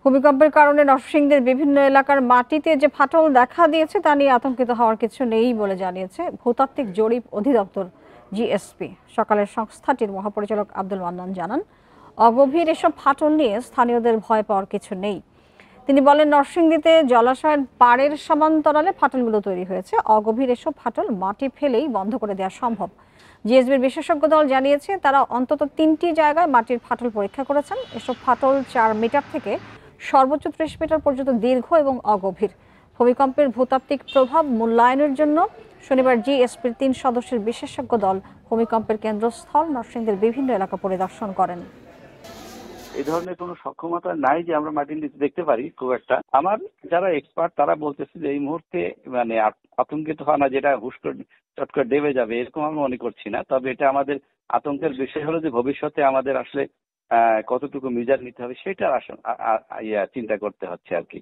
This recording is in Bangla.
ভূমিকম্পের কারণে নরসিংদীর বিভিন্ন এলাকার মাটিতে যে ফাটল দেখা দিয়েছে তা নিয়ে আতঙ্কিত হওয়ার কিছু নেই বলে জানিয়েছে ভূতাত্ত্বিক জরিপ অধিদপ্তর জিএসপি। সকালের সংস্থাটির মহাপরিচালক আব্দুল মান্নান জানান, অগভীর এসব ফাটল নিয়ে স্থানীয়দের ভয় পাওয়ার কিছু নেই। তিনি বলেন, নরসিংদীতে জলাশয়ের পাড়ের সমান্তরালে ফাটলগুলো তৈরি হয়েছে। অগভীর এসব ফাটল মাটি ফেলেই বন্ধ করে দেওয়া সম্ভব। জিএসবির বিশেষজ্ঞ দল জানিয়েছে, তারা অন্তত 3টি জায়গায় মাটির ফাটল পরীক্ষা করেছেন। এসব ফাটল 4 মিটার থেকে সর্বোচ্চ 30 মিটার পর্যন্ত দীর্ঘ এবং অগভীর। ভূমিকম্পের ভূতাত্ত্বিক প্রভাব মূল্যায়নের জন্য শনিবার জিএসপির 3 সদস্যের বিশেষজ্ঞ দল ভূমিকম্পের কেন্দ্রস্থল নরসিংদীর বিভিন্ন এলাকা পরিদর্শন করেন। এই ধরনের কোনো সক্ষমতা নাই যে আমরা মাটির নিচে দেখতে পারি খুব একটা। আমার যারা এক্সপার্ট তারা বলতেছে যে এই মুহূর্তে মানে আতঙ্কিত হওয়া না, যেটা হুশ করে চট করে ডেবে যাবে এরকম আমি মনে করছি না। তবে এটা আমাদের আতঙ্কের বিষয় হলো যে ভবিষ্যতে আমাদের আসলে কতটুকু মিজার নিতে হবে সেটা চিন্তা করতে হচ্ছে আর কি।